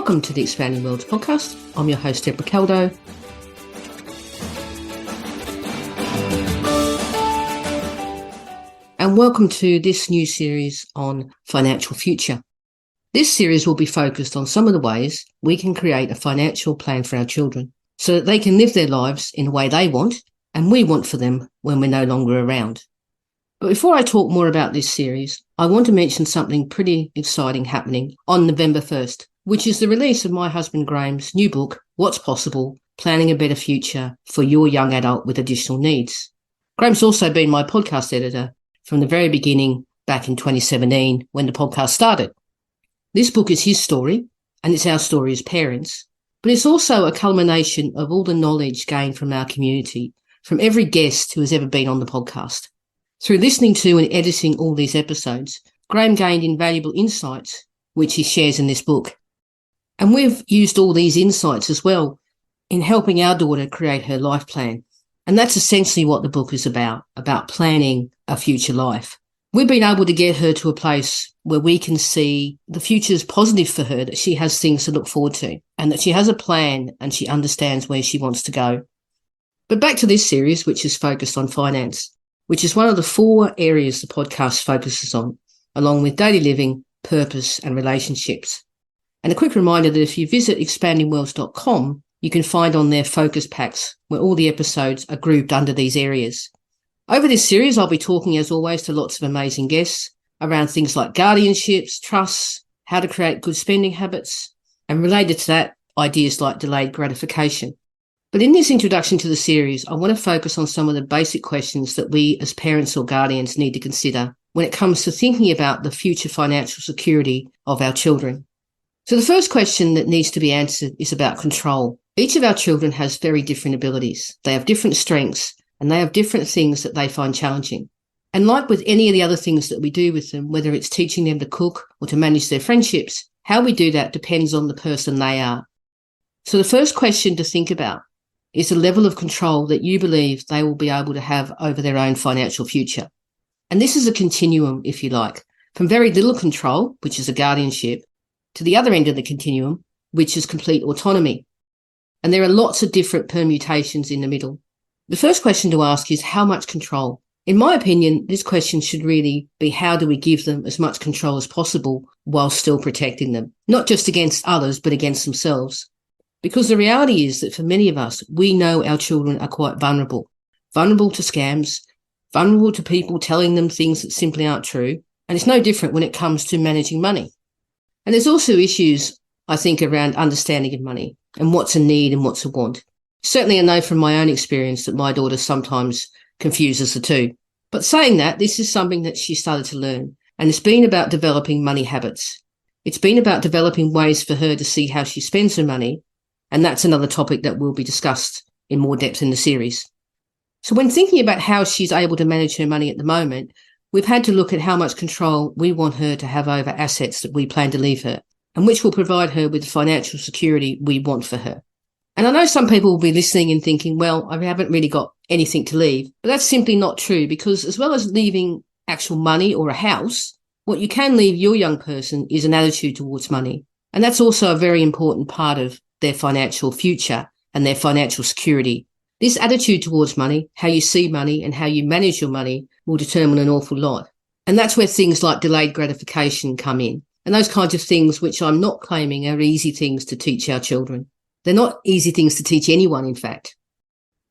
Welcome to the Expanding Worlds podcast. I'm your host, Debra Caldow. And welcome to this new series on financial future. This series will be focused on some of the ways we can create a financial plan for our children so that they can live their lives in the way they want and we want for them when we're no longer around. But before I talk more about this series, I want to mention something pretty exciting happening on November 1st, which is the release of my husband Graham's new book, What's Possible? Planning a Better Future for Your Young Adult with Additional Needs. Graham's also been my podcast editor from the very beginning back in 2017 when the podcast started. This book is his story, and it's our story as parents, but it's also a culmination of all the knowledge gained from our community, from every guest who has ever been on the podcast. Through listening to and editing all these episodes, Graham gained invaluable insights, which he shares in this book. And we've used all these insights as well in helping our daughter create her life plan. And that's essentially what the book is about planning a future life. We've been able to get her to a place where we can see the future is positive for her, that she has things to look forward to and that she has a plan and she understands where she wants to go. But back to this series, which is focused on finance, which is one of the 4 areas the podcast focuses on, along with daily living, purpose and relationships. And a quick reminder that if you visit expandingworlds.com, you can find on there focus packs where all the episodes are grouped under these areas. Over this series, I'll be talking, as always, to lots of amazing guests around things like guardianships, trusts, how to create good spending habits, and related to that, ideas like delayed gratification. But in this introduction to the series, I want to focus on some of the basic questions that we as parents or guardians need to consider when it comes to thinking about the future financial security of our children. So the first question that needs to be answered is about control. Each of our children has very different abilities. They have different strengths and they have different things that they find challenging. And like with any of the other things that we do with them, whether it's teaching them to cook or to manage their friendships, how we do that depends on the person they are. So the first question to think about is the level of control that you believe they will be able to have over their own financial future. And this is a continuum, if you like, from very little control, which is a guardianship, to the other end of the continuum, which is complete autonomy. And there are lots of different permutations in the middle. The first question to ask is how much control? In my opinion, this question should really be how do we give them as much control as possible while still protecting them, not just against others, but against themselves. Because the reality is that for many of us, we know our children are quite vulnerable to scams, vulnerable to people telling them things that simply aren't true. And it's no different when it comes to managing money. And there's also issues, I think, around understanding of money and what's a need and what's a want. Certainly I know from my own experience that my daughter sometimes confuses the two. But saying that, this is something that she started to learn. And it's been about developing money habits. It's been about developing ways for her to see how she spends her money. And that's another topic that will be discussed in more depth in the series. So when thinking about how she's able to manage her money at the moment, we've had to look at how much control we want her to have over assets that we plan to leave her, and which will provide her with the financial security we want for her. And I know some people will be listening and thinking, well, I haven't really got anything to leave. But that's simply not true, because as well as leaving actual money or a house, what you can leave your young person is an attitude towards money. And that's also a very important part of their financial future and their financial security. This attitude towards money, how you see money and how you manage your money, will determine an awful lot. And that's where things like delayed gratification come in. And those kinds of things, which I'm not claiming are easy things to teach our children. They're not easy things to teach anyone, in fact.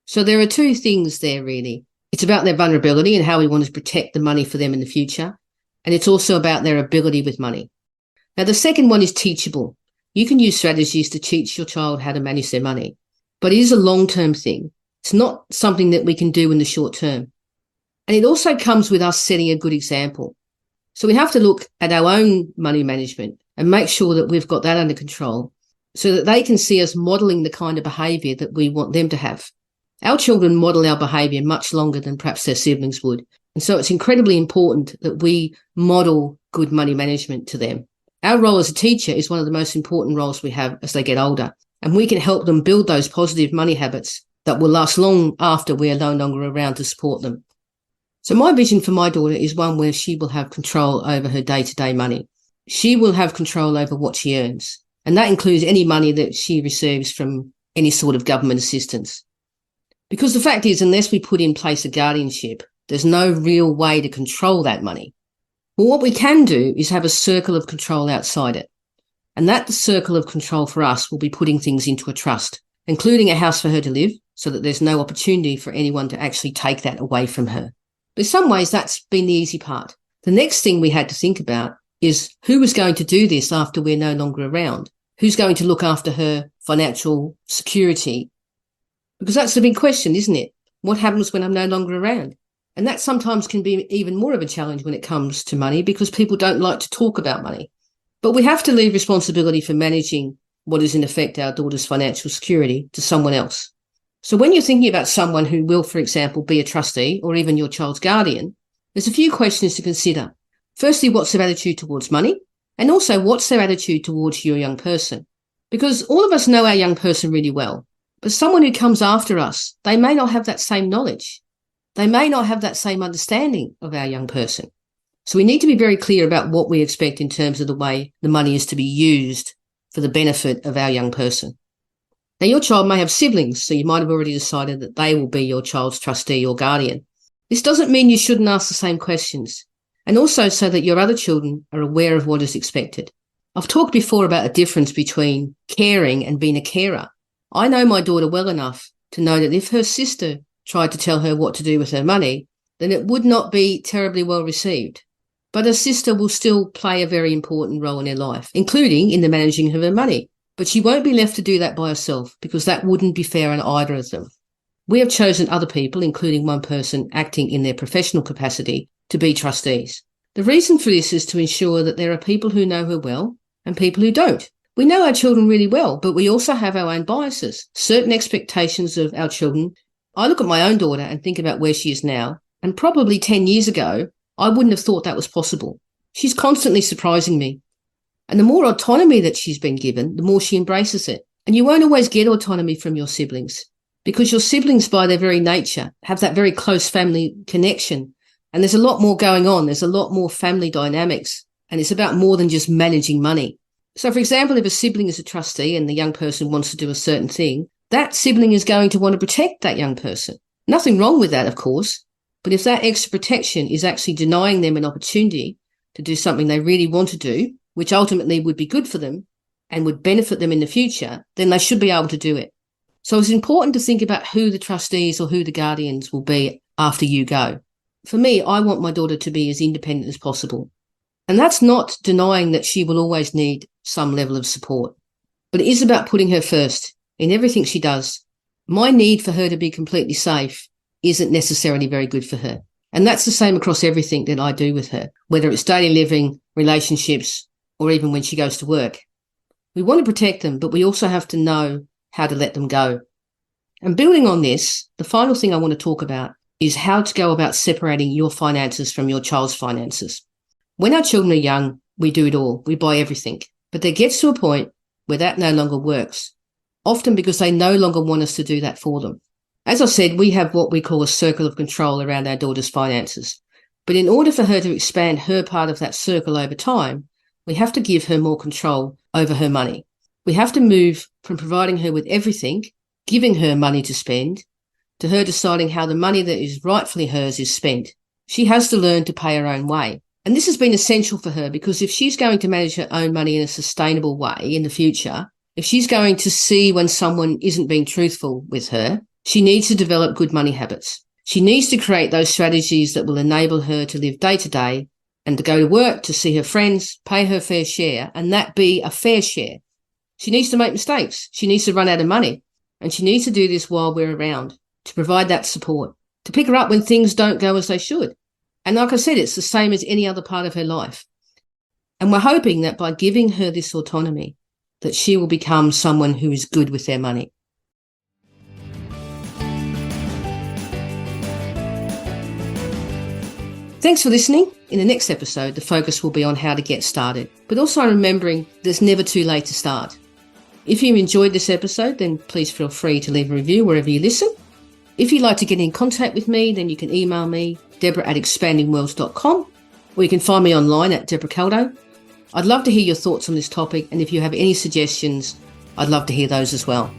So there are 2 things there, really. It's about their vulnerability and how we want to protect the money for them in the future. And it's also about their ability with money. Now, the second one is teachable. You can use strategies to teach your child how to manage their money. But it is a long-term thing. It's not something that we can do in the short term. And it also comes with us setting a good example. So we have to look at our own money management and make sure that we've got that under control so that they can see us modelling the kind of behaviour that we want them to have. Our children model our behaviour much longer than perhaps their siblings would. And so it's incredibly important that we model good money management to them. Our role as a teacher is one of the most important roles we have as they get older. And we can help them build those positive money habits that will last long after we are no longer around to support them. So my vision for my daughter is one where she will have control over her day-to-day money. She will have control over what she earns. And that includes any money that she receives from any sort of government assistance. Because the fact is, unless we put in place a guardianship, there's no real way to control that money. Well, what we can do is have a circle of control outside it. And that circle of control for us will be putting things into a trust, including a house for her to live, so that there's no opportunity for anyone to actually take that away from her. But in some ways, that's been the easy part. The next thing we had to think about is who was going to do this after we're no longer around? Who's going to look after her financial security? Because that's the big question, isn't it? What happens when I'm no longer around? And that sometimes can be even more of a challenge when it comes to money, because people don't like to talk about money. But we have to leave responsibility for managing what is in effect our daughter's financial security to someone else. So when you're thinking about someone who will, for example, be a trustee or even your child's guardian, there's a few questions to consider. Firstly, what's their attitude towards money? And also, what's their attitude towards your young person? Because all of us know our young person really well, but someone who comes after us, they may not have that same knowledge. They may not have that same understanding of our young person. So we need to be very clear about what we expect in terms of the way the money is to be used for the benefit of our young person. Now, your child may have siblings, so you might have already decided that they will be your child's trustee or guardian. This doesn't mean you shouldn't ask the same questions, and also so that your other children are aware of what is expected. I've talked before about the difference between caring and being a carer. I know my daughter well enough to know that if her sister tried to tell her what to do with her money, then it would not be terribly well received. But her sister will still play a very important role in her life, including in the managing of her money. But she won't be left to do that by herself, because that wouldn't be fair on either of them. We have chosen other people, including one person acting in their professional capacity, to be trustees. The reason for this is to ensure that there are people who know her well and people who don't. We know our children really well, but we also have our own biases, certain expectations of our children. I look at my own daughter and think about where she is now, and probably 10 years ago, I wouldn't have thought that was possible. She's constantly surprising me. And the more autonomy that she's been given, the more she embraces it. And you won't always get autonomy from your siblings, because your siblings, by their very nature, have that very close family connection. And there's a lot more going on. There's a lot more family dynamics. And it's about more than just managing money. So, for example, if a sibling is a trustee and the young person wants to do a certain thing, that sibling is going to want to protect that young person. Nothing wrong with that, of course. But if that extra protection is actually denying them an opportunity to do something they really want to do, which ultimately would be good for them and would benefit them in the future, then they should be able to do it. So it's important to think about who the trustees or who the guardians will be after you go. For me, I want my daughter to be as independent as possible. And that's not denying that she will always need some level of support. But it is about putting her first in everything she does. My need for her to be completely safe isn't necessarily very good for her. And that's the same across everything that I do with her, whether it's daily living, relationships, or even when she goes to work. We want to protect them, but we also have to know how to let them go. And building on this, the final thing I want to talk about is how to go about separating your finances from your child's finances. When our children are young, we do it all. We buy everything. But there gets to a point where that no longer works, often because they no longer want us to do that for them. As I said, we have what we call a circle of control around our daughter's finances. But in order for her to expand her part of that circle over time, we have to give her more control over her money. We have to move from providing her with everything, giving her money to spend, to her deciding how the money that is rightfully hers is spent. She has to learn to pay her own way. And this has been essential for her, because if she's going to manage her own money in a sustainable way in the future, if she's going to see when someone isn't being truthful with her, she needs to develop good money habits. She needs to create those strategies that will enable her to live day to day and to go to work, to see her friends, pay her fair share, and that be a fair share. She needs to make mistakes. She needs to run out of money. And she needs to do this while we're around, to provide that support, to pick her up when things don't go as they should. And like I said, it's the same as any other part of her life. And we're hoping that by giving her this autonomy, that she will become someone who is good with their money. Thanks for listening. In the next episode, the focus will be on how to get started, but also remembering that it's never too late to start. If you enjoyed this episode, then please feel free to leave a review wherever you listen. If you'd like to get in contact with me, then you can email me, Debra@expandingworlds.com, or you can find me online at Debra Caldow. I'd love to hear your thoughts on this topic, and if you have any suggestions, I'd love to hear those as well.